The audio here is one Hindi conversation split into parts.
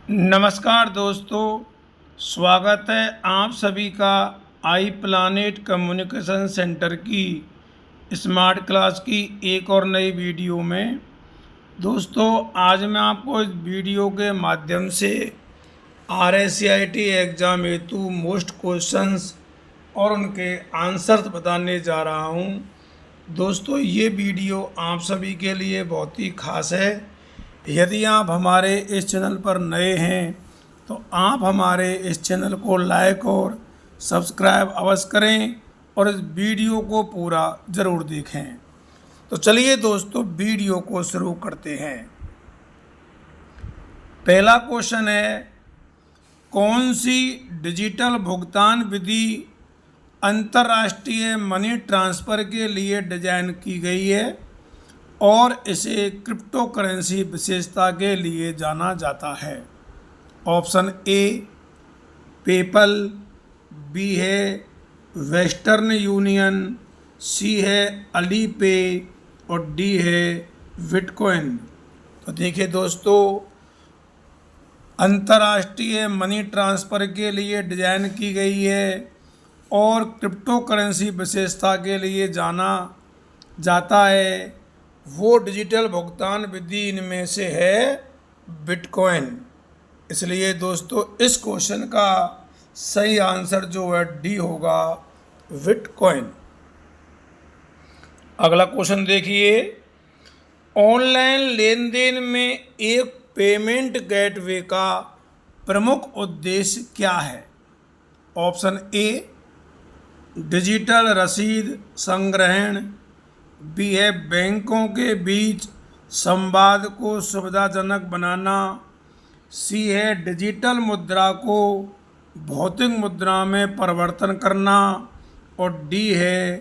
नमस्कार दोस्तों, स्वागत है आप सभी का आई प्लानेट कम्युनिकेशन सेंटर की स्मार्ट क्लास की एक और नई वीडियो में। दोस्तों, आज मैं आपको इस वीडियो के माध्यम से RSCIT एग्ज़ाम हेतु मोस्ट क्वेश्चंस और उनके आंसर्स बताने जा रहा हूं। दोस्तों, ये वीडियो आप सभी के लिए बहुत ही खास है। यदि आप हमारे इस चैनल पर नए हैं तो आप हमारे इस चैनल को लाइक और सब्सक्राइब अवश्य करें और इस वीडियो को पूरा ज़रूर देखें। तो चलिए दोस्तों, वीडियो को शुरू करते हैं। पहला क्वेश्चन है, कौन सी डिजिटल भुगतान विधि अंतर्राष्ट्रीय मनी ट्रांसफ़र के लिए डिज़ाइन की गई है और इसे क्रिप्टो करेंसी विशेषता के लिए जाना जाता है? ऑप्शन ए पेपल, बी है वेस्टर्न यूनियन, सी है अलीपे और डी है बिटकॉइन। तो देखिए दोस्तों, अंतर्राष्ट्रीय मनी ट्रांसफ़र के लिए डिज़ाइन की गई है और क्रिप्टो करेंसी विशेषता के लिए जाना जाता है। वो डिजिटल भुगतान विधि इनमें से है बिटकॉइन। इसलिए दोस्तों, इस क्वेश्चन का सही आंसर जो है डी होगा, बिटकॉइन। अगला क्वेश्चन देखिए, ऑनलाइन लेन देन में एक पेमेंट गेटवे का प्रमुख उद्देश्य क्या है? ऑप्शन ए डिजिटल रसीद संग्रहण, बी है बैंकों के बीच संवाद को सुविधाजनक बनाना, सी है डिजिटल मुद्रा को भौतिक मुद्रा में परिवर्तन करना और डी है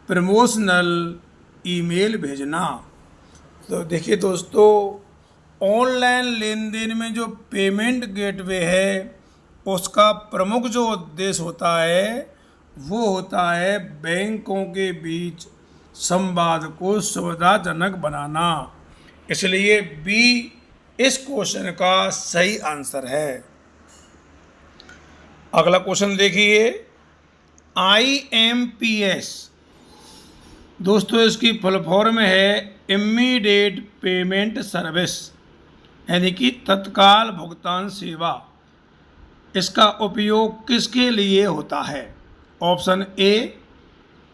प्रमोशनल ईमेल भेजना। तो देखिए दोस्तों, ऑनलाइन लेन देन में जो पेमेंट गेटवे है उसका प्रमुख जो उद्देश्य होता है वो होता है बैंकों के बीच संवाद को सुविधाजनक बनाना। इसलिए बी इस क्वेश्चन का सही आंसर है। अगला क्वेश्चन देखिए, IMPS दोस्तों इसकी फुल फॉर्म है इमीडिएट पेमेंट सर्विस, यानी कि तत्काल भुगतान सेवा। इसका उपयोग किसके लिए होता है? ऑप्शन ए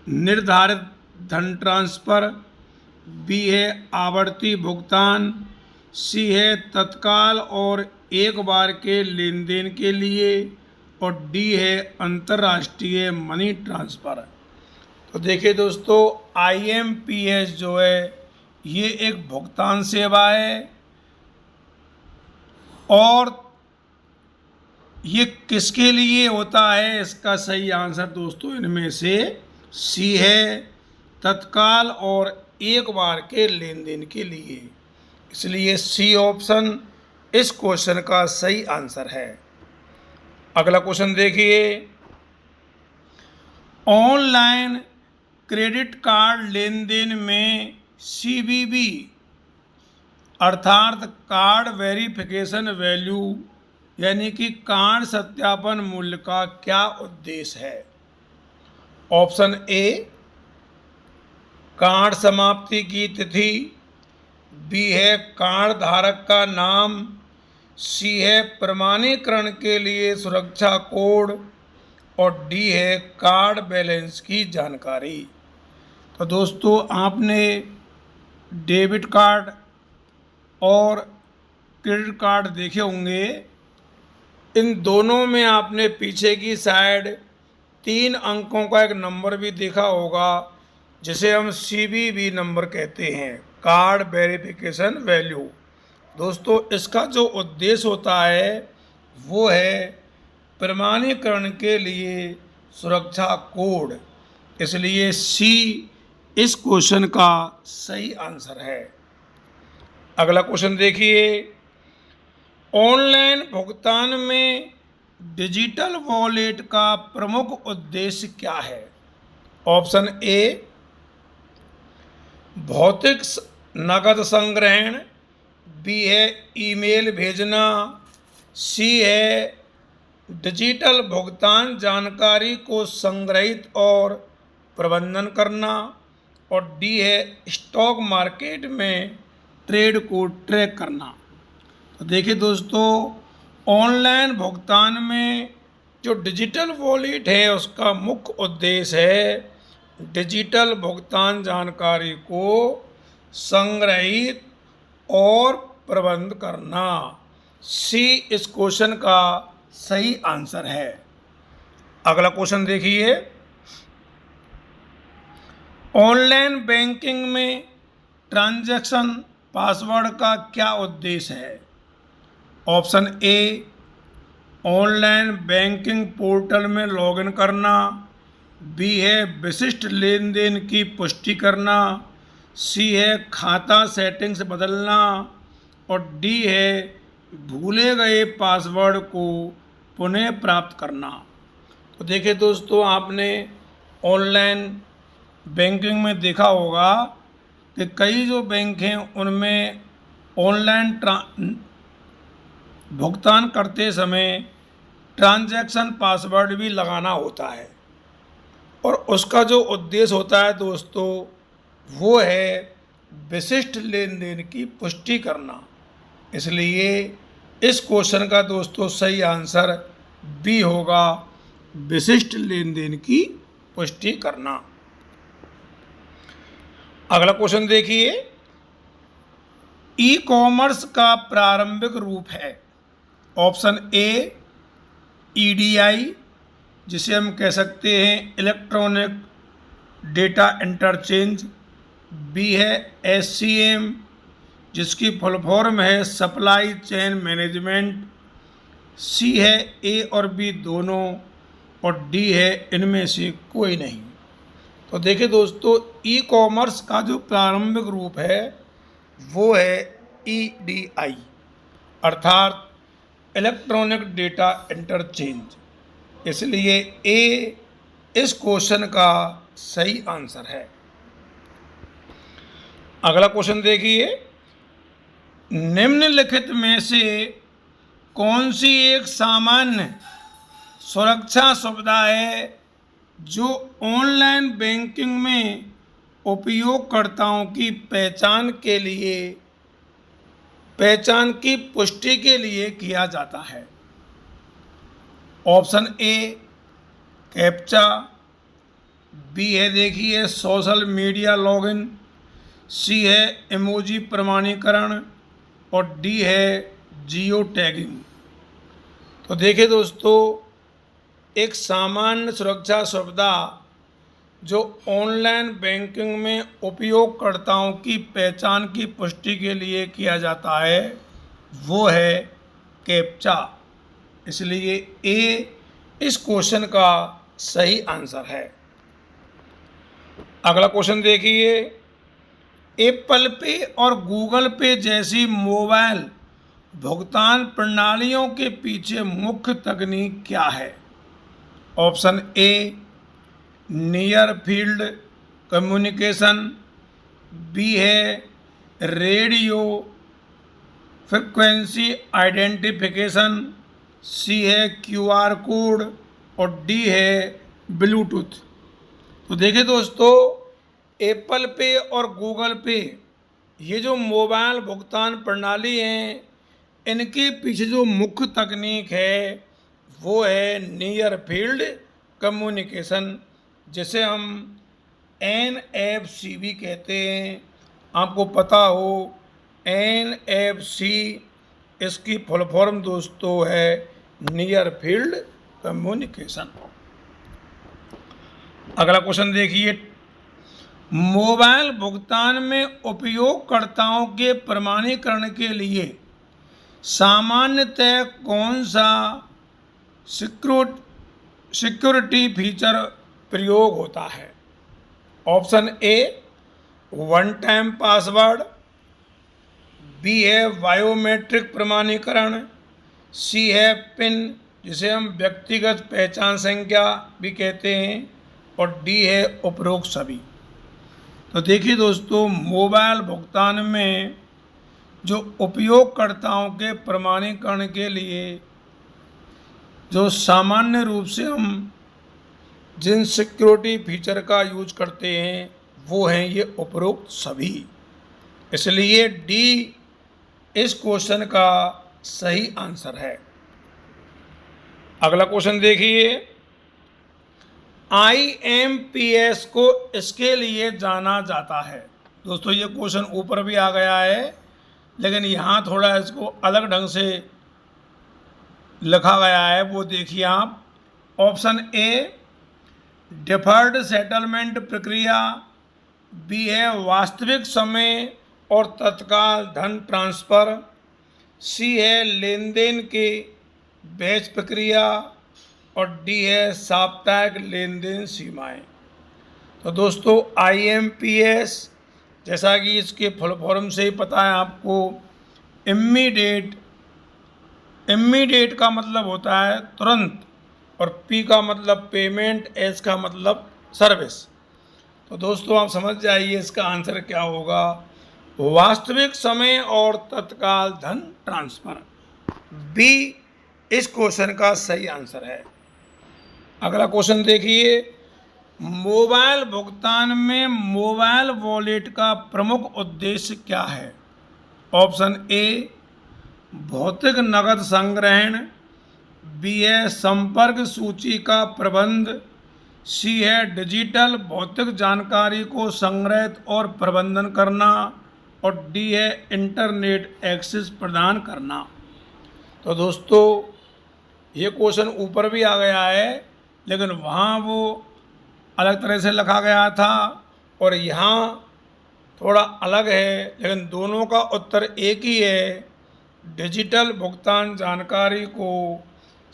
निर्धारित धन ट्रांसफ़र, बी है आवर्ती भुगतान, सी है तत्काल और एक बार के लेन देन के लिए और डी है अंतर्राष्ट्रीय मनी ट्रांसफ़र। तो देखिए दोस्तों, IMPS जो है ये एक भुगतान सेवा है और ये किसके लिए होता है? इसका सही आंसर दोस्तों इनमें से सी है, तत्काल और एक बार के लेन देन के लिए। इसलिए सी ऑप्शन इस क्वेश्चन का सही आंसर है। अगला क्वेश्चन देखिए, ऑनलाइन क्रेडिट कार्ड लेन देन में CVV अर्थात कार्ड वेरिफिकेशन वैल्यू यानी कि कार्ड सत्यापन मूल्य का क्या उद्देश्य है? ऑप्शन ए कार्ड समाप्ति की तिथि, बी है कार्ड धारक का नाम, सी है प्रमाणीकरण के लिए सुरक्षा कोड और डी है कार्ड बैलेंस की जानकारी। तो दोस्तों, आपने डेबिट कार्ड और क्रेडिट कार्ड देखे होंगे। इन दोनों में आपने पीछे की साइड 3 अंकों का एक नंबर भी देखा होगा जिसे हम CVV नंबर कहते हैं, कार्ड वेरिफिकेशन वैल्यू। दोस्तों, इसका जो उद्देश्य होता है वो है प्रमाणीकरण के लिए सुरक्षा कोड। इसलिए सी इस क्वेश्चन का सही आंसर है। अगला क्वेश्चन देखिए, ऑनलाइन भुगतान में डिजिटल वॉलेट का प्रमुख उद्देश्य क्या है? ऑप्शन ए भौतिक नकद संग्रहण, बी है ईमेल भेजना, सी है डिजिटल भुगतान जानकारी को संग्रहित और प्रबंधन करना, और डी है स्टॉक मार्केट में ट्रेड को ट्रैक करना। तो देखिए दोस्तों, ऑनलाइन भुगतान में जो डिजिटल वॉलेट है उसका मुख्य उद्देश्य है डिजिटल भुगतान जानकारी को संग्रहित और प्रबंध करना। सी इस क्वेश्चन का सही आंसर है। अगला क्वेश्चन देखिए, ऑनलाइन बैंकिंग में ट्रांजैक्शन पासवर्ड का क्या उद्देश्य है? Option A, online banking portal में लॉगिन करना, बी है विशिष्ट लेन देन की पुष्टि करना, सी है खाता सेटिंग्स बदलना, और डी है भूले गए पासवर्ड को पुनः प्राप्त करना। तो देखिए दोस्तों, आपने ऑनलाइन बैंकिंग में देखा होगा कि कई जो बैंक हैं उनमें ऑनलाइन भुगतान करते समय ट्रांजैक्शन पासवर्ड भी लगाना होता है, और उसका जो उद्देश्य होता है दोस्तों वो है विशिष्ट लेन देन की पुष्टि करना। इसलिए इस क्वेश्चन का दोस्तों सही आंसर बी होगा, विशिष्ट लेन देन की पुष्टि करना। अगला क्वेश्चन देखिए, ई कॉमर्स का प्रारंभिक रूप है? ऑप्शन ए ईडीआई, जिसे हम कह सकते हैं इलेक्ट्रॉनिक डेटा इंटरचेंज, बी है एससीएम, जिसकी फुल फॉर्म है सप्लाई चेन मैनेजमेंट, सी है ए और बी दोनों, और डी है इनमें से कोई नहीं। तो देखिए दोस्तों, ई कॉमर्स का जो प्रारंभिक रूप है वो है ईडीआई, अर्थात इलेक्ट्रॉनिक डेटा इंटरचेंज। इसलिए ए इस क्वेश्चन का सही आंसर है। अगला क्वेश्चन देखिए, निम्नलिखित में से कौन सी एक सामान्य सुरक्षा सुविधा है जो ऑनलाइन बैंकिंग में उपयोगकर्ताओं की पहचान की पुष्टि के लिए किया जाता है? ऑप्शन ए कैप्चा, बी है देखिए सोशल मीडिया लॉगिन, सी है इमोजी प्रमाणीकरण, और डी है जियो टैगिंग। तो देखिए दोस्तों, एक सामान्य सुरक्षा सुविधा जो ऑनलाइन बैंकिंग में उपयोगकर्ताओं की पहचान की पुष्टि के लिए किया जाता है वो है कैप्चा। इसलिए ए इस क्वेश्चन का सही आंसर है। अगला क्वेश्चन देखिए, एप्पल पे और गूगल पे जैसी मोबाइल भुगतान प्रणालियों के पीछे मुख्य तकनीक क्या है? Option A near field communication, B है रेडियो फ्रिक्वेंसी आइडेंटिफिकेशन, सी है क्यूआर कोड, और डी है ब्लूटूथ। तो देखिए दोस्तों, एप्पल पे और गूगल पे ये जो मोबाइल भुगतान प्रणाली हैं इनके पीछे जो मुख्य तकनीक है वो है नियर फील्ड कम्युनिकेशन, जिसे हम NFC भी कहते हैं। आपको पता हो NFC इसकी फुल फॉर्म दोस्तों है नियर फील्ड कम्युनिकेशन। अगला क्वेश्चन देखिए, मोबाइल भुगतान में उपयोगकर्ताओं के प्रमाणीकरण के लिए सामान्यतः कौन सा सिक्योरिटी फीचर प्रयोग होता है? Option A one time password, B है बायोमेट्रिक प्रमाणीकरण, सी है पिन जिसे हम व्यक्तिगत पहचान संख्या भी कहते हैं, और डी है उपरोक्त सभी। तो देखिए दोस्तों, मोबाइल भुगतान में जो उपयोगकर्ताओं के प्रमाणीकरण के लिए जो सामान्य रूप से हम जिन सिक्योरिटी फीचर का यूज करते हैं वो हैं ये उपरोक्त सभी। इसलिए डी इस क्वेश्चन का सही आंसर है। अगला क्वेश्चन देखिए, IMPS को इसके लिए जाना जाता है। दोस्तों ये क्वेश्चन ऊपर भी आ गया है, लेकिन यहाँ थोड़ा इसको अलग ढंग से लिखा गया है, वो देखिए आप। ऑप्शन ए डिफर्ड सेटलमेंट प्रक्रिया, बी है वास्तविक समय और तत्काल धन ट्रांसफ़र, सी है लेन देन के बैच प्रक्रिया और डी है साप्ताहिक लेन देन सीमाएँ। तो दोस्तों IMPS जैसा कि इसके फुल फॉर्म से ही पता है आपको, इमीडिएट का मतलब होता है तुरंत, और P का मतलब पेमेंट, S का मतलब सर्विस। तो दोस्तों आप समझ जाइए इसका आंसर क्या होगा, वास्तविक समय और तत्काल धन ट्रांसफ़र। बी इस क्वेश्चन का सही आंसर है। अगला क्वेश्चन देखिए, मोबाइल भुगतान में मोबाइल वॉलेट का प्रमुख उद्देश्य क्या है। ऑप्शन ए भौतिक नकद संग्रहण, बी है संपर्क सूची का प्रबंध, सी है डिजिटल भौतिक जानकारी को संग्रहित और प्रबंधन करना और डी है इंटरनेट एक्सेस प्रदान करना। तो दोस्तों ये क्वेश्चन ऊपर भी आ गया है, लेकिन वहाँ वो अलग तरह से लिखा गया था और यहाँ थोड़ा अलग है, लेकिन दोनों का उत्तर एक ही है। डिजिटल भुगतान जानकारी को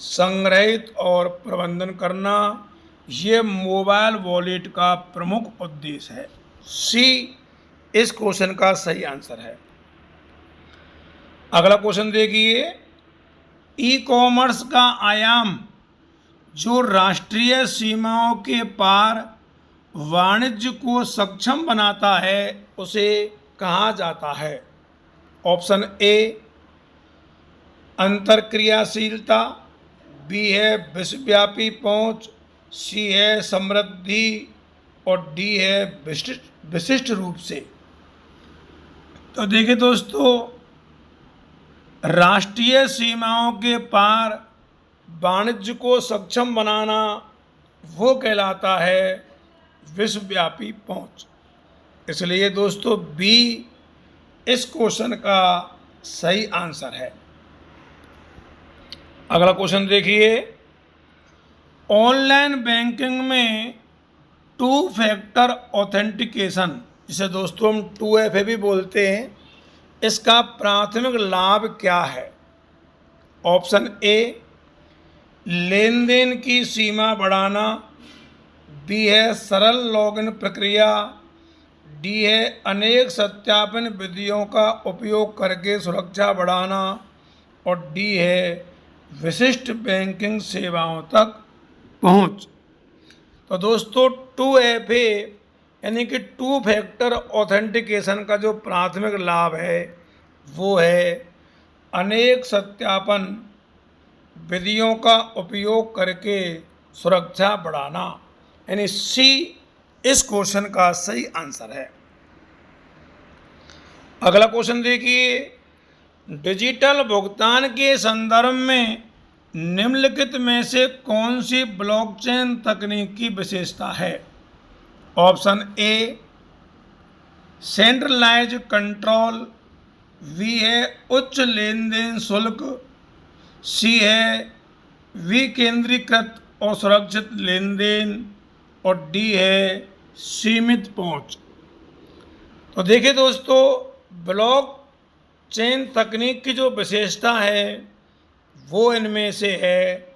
संग्रहित और प्रबंधन करना ये मोबाइल वॉलेट का प्रमुख उद्देश्य है। सी इस क्वेश्चन का सही आंसर है। अगला क्वेश्चन देखिए, ई कॉमर्स का आयाम जो राष्ट्रीय सीमाओं के पार वाणिज्य को सक्षम बनाता है उसे कहा जाता है। ऑप्शन ए अंतरक्रियाशीलता, बी है विश्वव्यापी पहुंच, सी है समृद्धि और डी है विशिष्ट रूप से। तो देखिए दोस्तों, राष्ट्रीय सीमाओं के पार वाणिज्य को सक्षम बनाना वो कहलाता है विश्वव्यापी पहुंच। इसलिए दोस्तों बी इस क्वेश्चन का सही आंसर है। अगला क्वेश्चन देखिए, ऑनलाइन बैंकिंग में 2 फैक्टर ऑथेंटिकेशन, जिसे दोस्तों हम 2FA भी बोलते हैं, इसका प्राथमिक लाभ क्या है। ऑप्शन ए लेन देन की सीमा बढ़ाना, बी है सरल लॉगिन प्रक्रिया, डी है अनेक सत्यापन विधियों का उपयोग करके सुरक्षा बढ़ाना और डी है विशिष्ट बैंकिंग सेवाओं तक पहुंच। तो दोस्तों 2FA यानी कि 2 फैक्टर ऑथेंटिकेशन का जो प्राथमिक लाभ है वो है अनेक सत्यापन विधियों का उपयोग करके सुरक्षा बढ़ाना, यानी सी इस क्वेश्चन का सही आंसर है। अगला क्वेश्चन देखिए, डिजिटल भुगतान के संदर्भ में निम्नलिखित में से कौन सी ब्लॉकचेन तकनीक की विशेषता है। Option A centralise control, B है उच्च लेन देन शुल्क, सी है विकेंद्रीकृत और सुरक्षित लेन देन और डी है सीमित पहुंच। तो देखिए दोस्तों, ब्लॉक चेन तकनीक की जो विशेषता है वो इनमें से है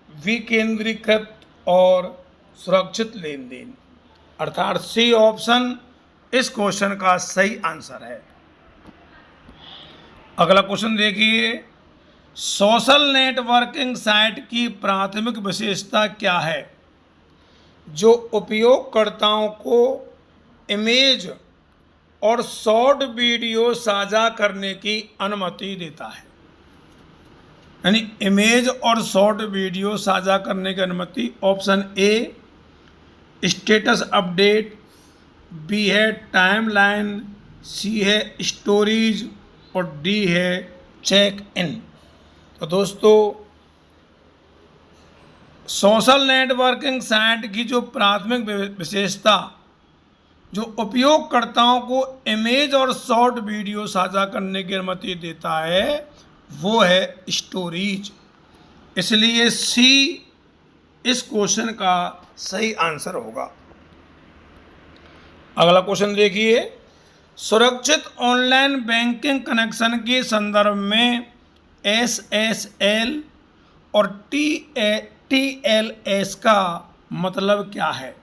विकेंद्रीकृत और सुरक्षित लेन देन, अर्थात सी ऑप्शन इस क्वेश्चन का सही आंसर है। अगला क्वेश्चन देखिए, सोशल नेटवर्किंग साइट की प्राथमिक विशेषता क्या है जो उपयोगकर्ताओं को इमेज और शॉर्ट वीडियो साझा करने की अनुमति देता है। यानी इमेज और शॉर्ट वीडियो साझा करने की अनुमति। Option A status update, B है टाइमलाइन, सी है स्टोरीज और डी है चेक इन। तो दोस्तों सोशल नेटवर्किंग साइट की जो प्राथमिक विशेषता जो उपयोगकर्ताओं को इमेज और शॉर्ट वीडियो साझा करने की अनुमति देता है वो है स्टोरीज। इसलिए सी इस क्वेश्चन का सही आंसर होगा। अगला क्वेश्चन देखिए, सुरक्षित ऑनलाइन बैंकिंग कनेक्शन के संदर्भ में SSL और TLS का मतलब क्या है?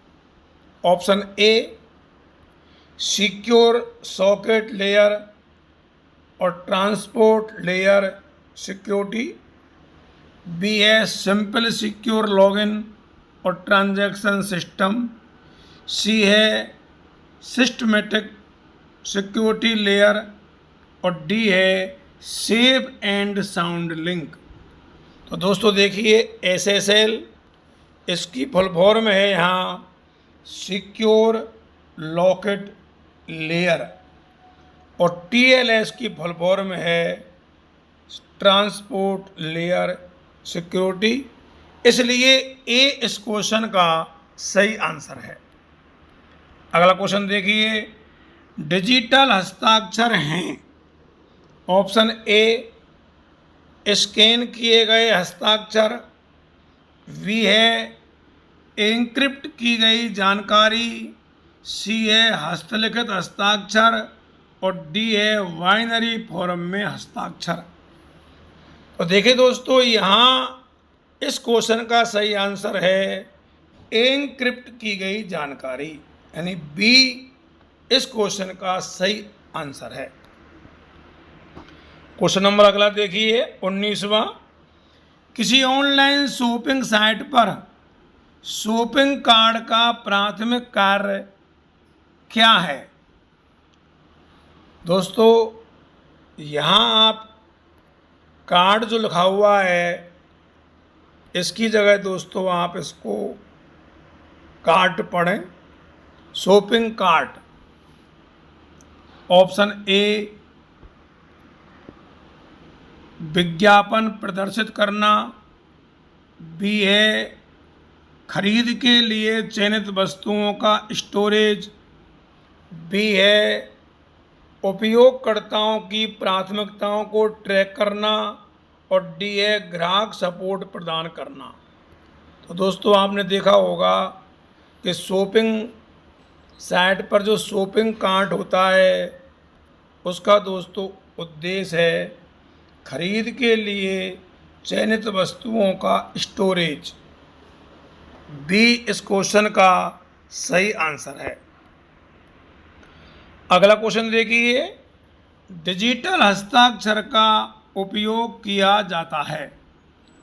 ऑप्शन ए सिक्योर सॉकेट लेयर और ट्रांसपोर्ट लेयर सिक्योरिटी, बी है सिंपल सिक्योर लॉगिन और ट्रांजैक्शन सिस्टम, सी है सिस्टमेटिक सिक्योरिटी लेयर और डी है सेफ एंड साउंड लिंक। तो दोस्तों देखिए SSL इसकी फुल फॉर्म है यहाँ सिक्योर लॉकेट लेयर और TLS की फुल फॉर्म है ट्रांसपोर्ट लेयर सिक्योरिटी। इसलिए ए इस क्वेश्चन का सही आंसर है। अगला क्वेश्चन देखिए, डिजिटल हस्ताक्षर हैं। ऑप्शन ए स्कैन किए गए हस्ताक्षर, बी है एन्क्रिप्ट की गई जानकारी, सी है हस्तलिखित हस्ताक्षर और डी है बाइनरी फॉर्म में हस्ताक्षर। तो देखिए दोस्तों यहाँ इस क्वेश्चन का सही आंसर है एन्क्रिप्ट की गई जानकारी, यानी बी इस क्वेश्चन का सही आंसर है। क्वेश्चन नंबर अगला देखिए 19वां, किसी ऑनलाइन शॉपिंग साइट पर शॉपिंग कार्ड का प्राथमिक कार्य क्या है? दोस्तों यहाँ आप कार्ड जो लिखा हुआ है इसकी जगह दोस्तों आप इसको कार्ट पढ़ें, शॉपिंग कार्ट। ऑप्शन ए विज्ञापन प्रदर्शित करना, बी है खरीद के लिए चयनित वस्तुओं का स्टोरेज, बी है उपयोगकर्ताओं की प्राथमिकताओं को ट्रैक करना और डी है ग्राहक सपोर्ट प्रदान करना। तो दोस्तों आपने देखा होगा कि शॉपिंग साइट पर जो शॉपिंग कार्ट होता है उसका दोस्तों उद्देश्य है खरीद के लिए चयनित वस्तुओं का स्टोरेज। बी इस क्वेश्चन का सही आंसर है। अगला क्वेश्चन देखिए, डिजिटल हस्ताक्षर का उपयोग किया जाता है।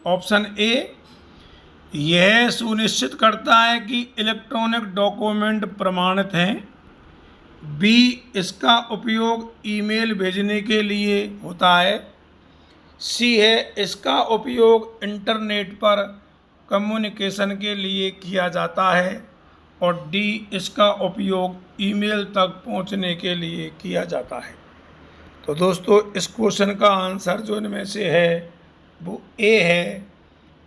ऑप्शन ए यह सुनिश्चित करता है कि इलेक्ट्रॉनिक डॉक्यूमेंट प्रमाणित हैं, बी इसका उपयोग ईमेल भेजने के लिए होता है, सी है इसका उपयोग इंटरनेट पर कम्युनिकेशन के लिए किया जाता है और डी इसका उपयोग ईमेल तक पहुंचने के लिए किया जाता है। तो दोस्तों इस क्वेश्चन का आंसर जो इनमें से है वो ए है,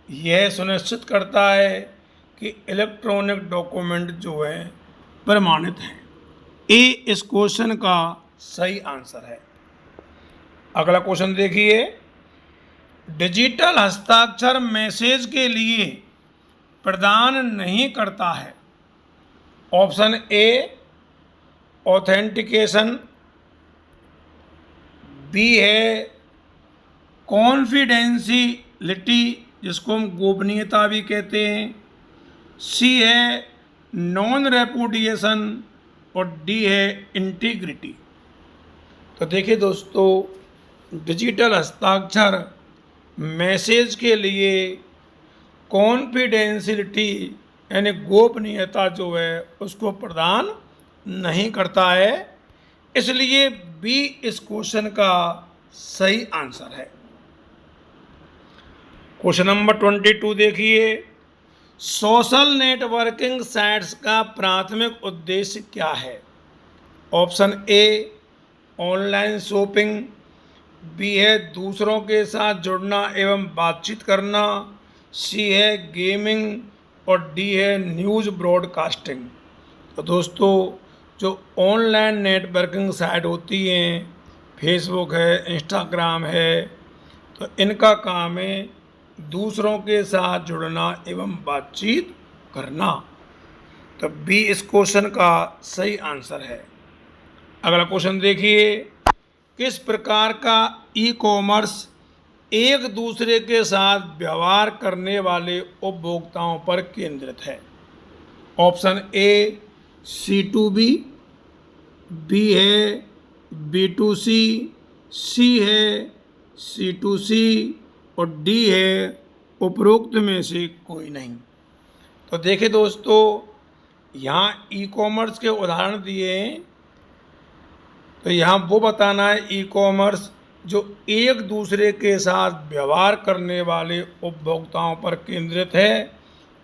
यह सुनिश्चित करता है कि इलेक्ट्रॉनिक डॉक्यूमेंट जो है प्रमाणित हैं। ए इस क्वेश्चन का सही आंसर है। अगला क्वेश्चन देखिए, डिजिटल हस्ताक्षर मैसेज के लिए प्रदान नहीं करता है। ऑप्शन ए ऑथेंटिकेशन, बी है कॉन्फिडेंशियलिटी जिसको हम गोपनीयता भी कहते हैं, सी है नॉन रेपुडिएशन और डी है इंटीग्रिटी। तो देखिए दोस्तों डिजिटल हस्ताक्षर मैसेज के लिए कॉन्फिडेंशियलिटी यानी गोपनीयता जो है उसको प्रदान नहीं करता है, इसलिए बी इस क्वेश्चन का सही आंसर है। क्वेश्चन नंबर 22 देखिए, सोशल नेटवर्किंग साइट्स का प्राथमिक उद्देश्य क्या है? Option A online shopping, B है दूसरों के साथ जुड़ना एवं बातचीत करना, सी है गेमिंग और डी है न्यूज़ ब्रॉडकास्टिंग। तो दोस्तों, जो ऑनलाइन नेटवर्किंग साइट होती हैं, फेसबुक है, इंस्टाग्राम है, तो इनका काम है दूसरों के साथ जुड़ना एवं बातचीत करना। तो बी इस क्वेश्चन का सही आंसर है। अगला क्वेश्चन देखिए, किस प्रकार का ई कॉमर्स एक दूसरे के साथ व्यवहार करने वाले उपभोक्ताओं पर केंद्रित है? ऑप्शन ए C2B, बी है B2C, सी है C2C और डी है उपरोक्त में से कोई नहीं। तो देखिए दोस्तों, यहाँ ई कॉमर्स के उदाहरण दिए हैं, तो यहाँ वो बताना है ई कॉमर्स जो एक दूसरे के साथ व्यवहार करने वाले उपभोक्ताओं पर केंद्रित है।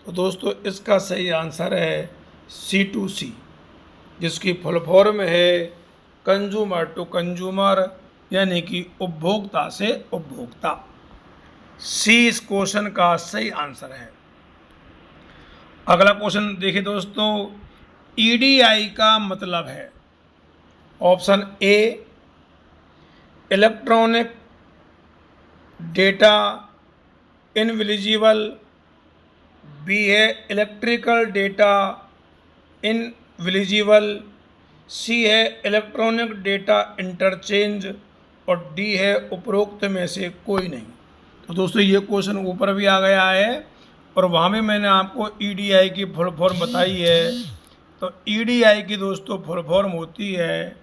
तो दोस्तों, इसका सही आंसर है C2C, जिसकी फुल फॉर्म है कंज्यूमर टू कंज्यूमर, यानी कि उपभोक्ता से उपभोक्ता। सी इस क्वेश्चन का सही आंसर है। अगला क्वेश्चन देखिए दोस्तों, EDI का मतलब है? Option A electronic data invisible, B है इलेक्ट्रिकल डेटा इनविजिबल, सी है इलेक्ट्रॉनिक डेटा इंटरचेंज और डी है उपरोक्त में से कोई नहीं। तो दोस्तों, ये क्वेश्चन ऊपर भी आ गया है और वहाँ में मैंने आपको EDI की फुल फॉर्म बताई है। तो EDI की दोस्तों फुल फॉर्म होती है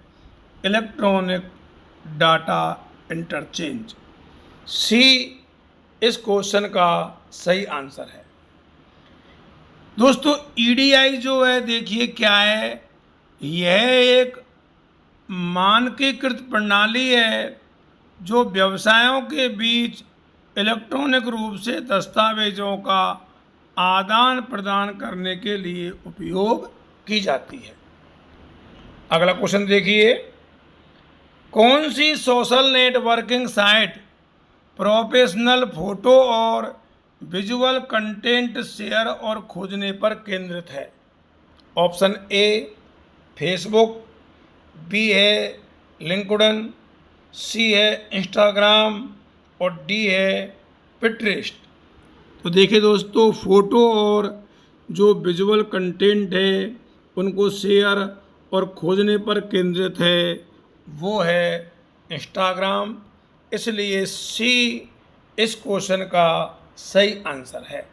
इलेक्ट्रॉनिक डाटा इंटरचेंज। सी इस क्वेश्चन का सही आंसर है। दोस्तों, EDI जो है, देखिए क्या है, यह एक मानकीकृत प्रणाली है जो व्यवसायों के बीच इलेक्ट्रॉनिक रूप से दस्तावेजों का आदान प्रदान करने के लिए उपयोग की जाती है। अगला क्वेश्चन देखिए, कौन सी social networking site professional photo और विजुअल कंटेंट शेयर और खोजने पर केंद्रित है? ऑप्शन ए फेसबुक, बी है लिंक्डइन, सी है इंस्टाग्राम और डी है पिंटरेस्ट। तो देखिए दोस्तों, फ़ोटो और जो विजुअल कंटेंट है उनको शेयर और खोजने पर केंद्रित है, वो है इंस्टाग्राम। इसलिए सी इस क्वेश्चन का सही आंसर है।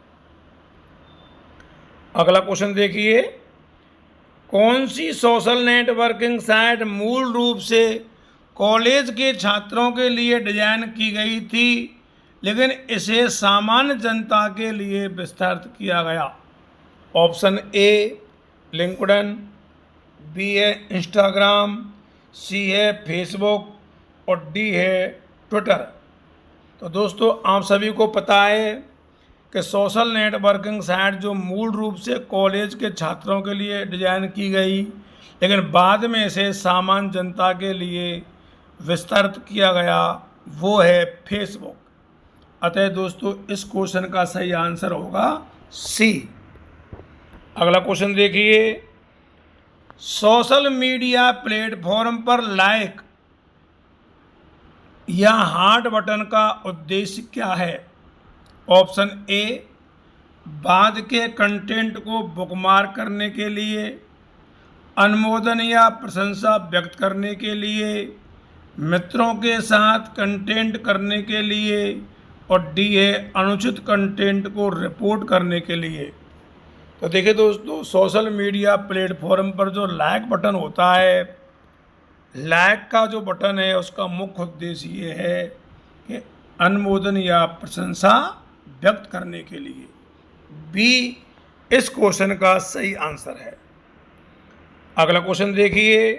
अगला क्वेश्चन देखिए, कौन सी सोशल नेटवर्किंग साइट मूल रूप से कॉलेज के छात्रों के लिए डिजाइन की गई थी, लेकिन इसे सामान्य जनता के लिए विस्तारित किया गया? ऑप्शन ए लिंक्डइन, बी है इंस्टाग्राम, सी है फेसबुक और डी है ट्विटर। तो दोस्तों, आप सभी को पता है कि सोशल नेटवर्किंग साइट जो मूल रूप से कॉलेज के छात्रों के लिए डिजाइन की गई, लेकिन बाद में इसे सामान्य जनता के लिए विस्तारित किया गया, वो है फेसबुक। अतः दोस्तों, इस क्वेश्चन का सही आंसर होगा सी। अगला क्वेश्चन देखिए, सोशल मीडिया प्लेटफॉर्म पर लाइक या हार्ट बटन का उद्देश्य क्या है? ऑप्शन ए बाद के कंटेंट को बुकमार्क करने के लिए, अनुमोदन या प्रशंसा व्यक्त करने के लिए, मित्रों के साथ कंटेंट करने के लिए और डी है अनुचित कंटेंट को रिपोर्ट करने के लिए। तो देखिए दोस्तों, सोशल मीडिया प्लेटफॉर्म पर जो लाइक बटन होता है, लाइक का जो बटन है उसका मुख्य उद्देश्य ये है कि अनुमोदन या प्रशंसा व्यक्त करने के लिए। बी इस क्वेश्चन का सही आंसर है। अगला क्वेश्चन देखिए,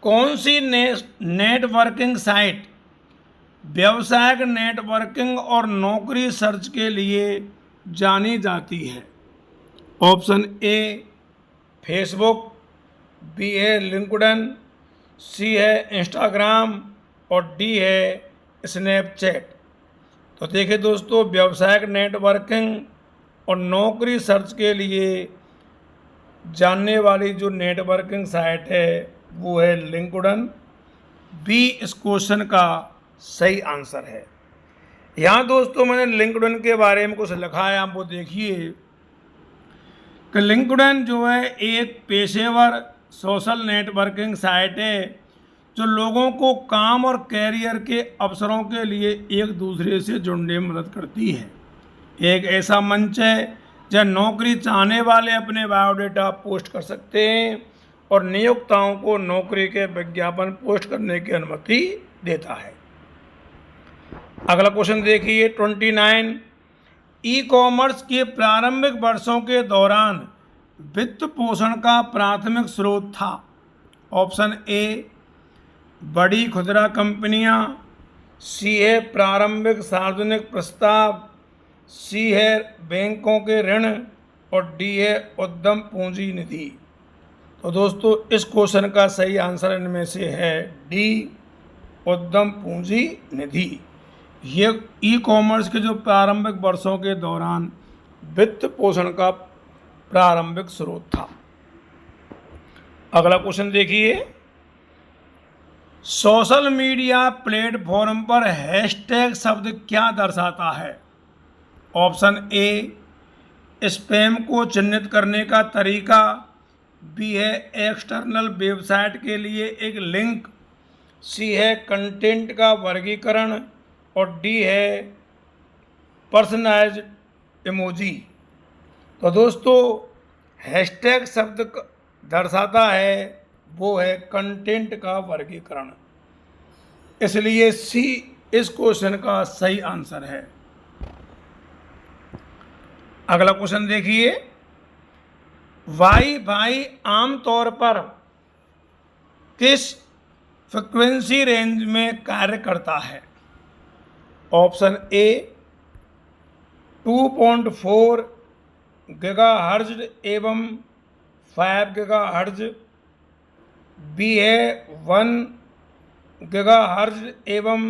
कौन सी नेटवर्किंग साइट व्यावसायिक नेटवर्किंग और नौकरी सर्च के लिए जानी जाती है? ऑप्शन ए फेसबुक, बी है लिंक्डइन, सी है इंस्टाग्राम और डी है स्नैपचैट। तो देखिए दोस्तों, व्यावसायिक नेटवर्किंग और नौकरी सर्च के लिए जानने वाली जो नेटवर्किंग साइट है वो है लिंक्डइन। बी इस क्वेश्चन का सही आंसर है। यहाँ दोस्तों मैंने लिंक्डइन के बारे में कुछ लिखा है, आप वो देखिए कि लिंक्डइन जो है एक पेशेवर सोशल नेटवर्किंग साइट है जो लोगों को काम और कैरियर के अवसरों के लिए एक दूसरे से जुड़ने में मदद करती है। एक ऐसा मंच है जहाँ नौकरी चाहने वाले अपने बायोडाटा पोस्ट कर सकते हैं और नियोक्ताओं को नौकरी के विज्ञापन पोस्ट करने की अनुमति देता है। अगला क्वेश्चन देखिए 29। ई कॉमर्स के प्रारंभिक वर्षों के दौरान वित्त पोषण का प्राथमिक स्रोत था? ऑप्शन ए बड़ी खुदरा कंपनियां, सी है प्रारंभिक सार्वजनिक प्रस्ताव, सी है बैंकों के ऋण और डी है उद्यम पूंजी निधि। तो दोस्तों इस क्वेश्चन का सही आंसर इनमें से है डी उद्यम पूंजी निधि। ये ई कॉमर्स के जो प्रारंभिक वर्षों के दौरान वित्त पोषण का प्रारंभिक स्रोत था। अगला क्वेश्चन देखिए, सोशल मीडिया प्लेटफॉर्म पर हैशटैग शब्द क्या दर्शाता है? ऑप्शन ए स्पैम को चिन्हित करने का तरीका, बी है एक्सटर्नल वेबसाइट के लिए एक लिंक, सी है कंटेंट का वर्गीकरण और डी है पर्सनलाइज्ड इमोजी। तो दोस्तों हैशटैग शब्द दर्शाता है वो है कंटेंट का वर्गीकरण, इसलिए सी इस क्वेश्चन का सही आंसर है। अगला क्वेश्चन देखिए, वाईफाई आमतौर पर किस फ्रिक्वेंसी रेंज में कार्य करता है? ऑप्शन ए 2.4 गीगाहर्ट्ज एवं 5 गीगाहर्ट्ज, बी है 1 गीगाहर्ट्ज एवं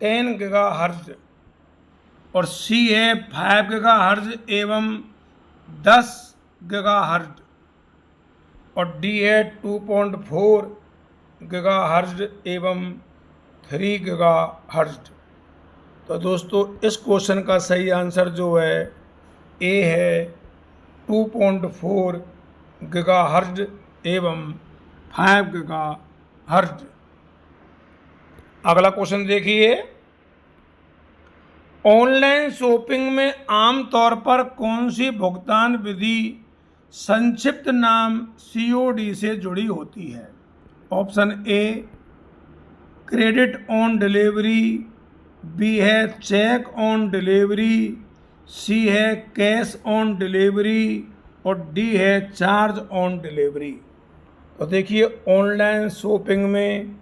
10 गीगाहर्ट्ज और सी है 5 गीगाहर्ट्ज एवं 10 गीगाहर्ट्ज और डी है 2.4 गीगाहर्ट्ज एवं 3 गीगाहर्ट्ज। तो दोस्तों इस क्वेश्चन का सही आंसर जो है ए है 2.4 गीगाहर्ट्ज एवं 5 गीगाहर्ट्ज। अगला क्वेश्चन देखिए, ऑनलाइन शॉपिंग में आमतौर पर कौन सी भुगतान विधि संक्षिप्त नाम COD से जुड़ी होती है? Option A credit on delivery, B है चेक ऑन डिलीवरी, सी है कैश ऑन डिलीवरी और डी है चार्ज ऑन डिलीवरी। तो देखिए ऑनलाइन शॉपिंग में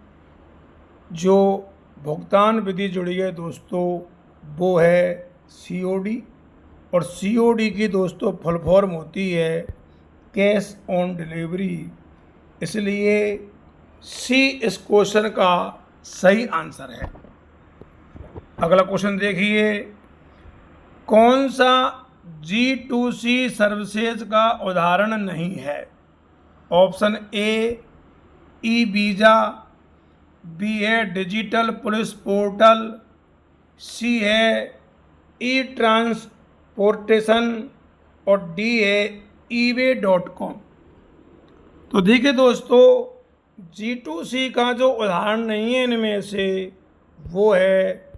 जो भुगतान विधि जुड़ी है दोस्तों वो है COD और COD की दोस्तों फुल फॉर्म होती है कैश ऑन डिलीवरी, इसलिए सी इस क्वेश्चन का सही आंसर है। अगला क्वेश्चन देखिए, कौन सा G2C सर्विसेज का उदाहरण नहीं है? Option A E visa, B है डिजिटल पुलिस पोर्टल, सी है ई ट्रांसपोर्टेशन और डी है eBay.com। तो देखिए दोस्तों G2C का जो उदाहरण नहीं है इनमें से वो है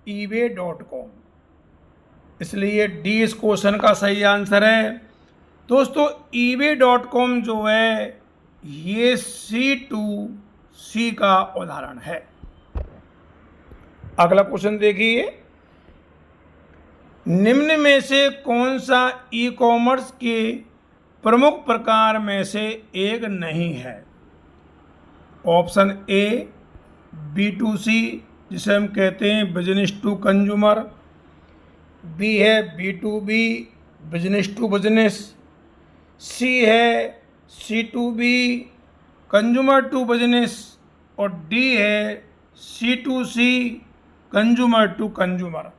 eBay.com, इसलिए डी इस क्वेश्चन का सही आंसर है। दोस्तों eBay.com जो है ये C2C का उदाहरण है। अगला क्वेश्चन देखिए, निम्न में से कौन सा ई कॉमर्स के प्रमुख प्रकार में से एक नहीं है? ऑप्शन ए B2C, जिसे हम कहते हैं बिजनेस टू कंज्यूमर। बी है B2B, बिजनेस टू बिजनेस। सी है C2B, कंज्यूमर टू बिजनेस। और डी है C2C, कंज्यूमर टू कंज्यूमर।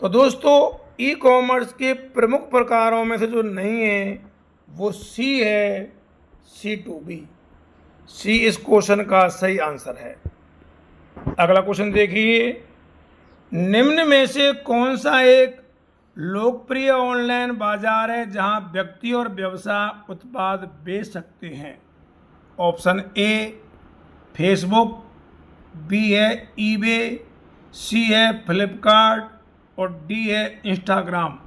तो दोस्तों ई कॉमर्स के प्रमुख प्रकारों में से जो नहीं है वो सी है C2B। सी इस क्वेश्चन का सही आंसर है। अगला क्वेश्चन देखिए, निम्न में से कौन सा एक लोकप्रिय ऑनलाइन बाजार है जहां व्यक्ति और व्यवसाय उत्पाद बेच सकते हैं? ऑप्शन ए फेसबुक, बी है ईबे, सी है फ्लिपकार्ट और डी है इंस्टाग्राम।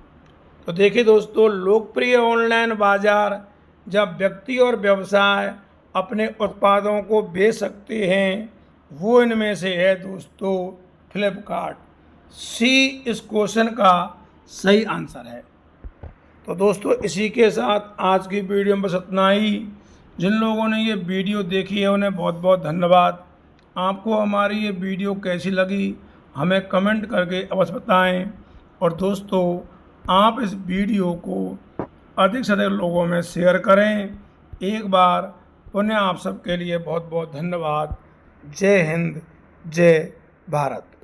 तो देखिए दोस्तों, लोकप्रिय ऑनलाइन बाजार जब व्यक्ति और व्यवसाय अपने उत्पादों को बेच सकते हैं वो इनमें से है दोस्तों फ्लिपकार्ट। सी इस क्वेश्चन का सही आंसर है। तो दोस्तों इसी के साथ आज की वीडियो में बस इतना ही। जिन लोगों ने ये वीडियो देखी है उन्हें बहुत बहुत धन्यवाद। आपको हमारी ये वीडियो कैसी लगी हमें कमेंट करके अवश्य बताएं। और दोस्तों आप इस वीडियो को अधिक से अधिक लोगों में शेयर करें। एक बार पुनः आप सबके लिए बहुत बहुत धन्यवाद। जय हिंद, जय भारत।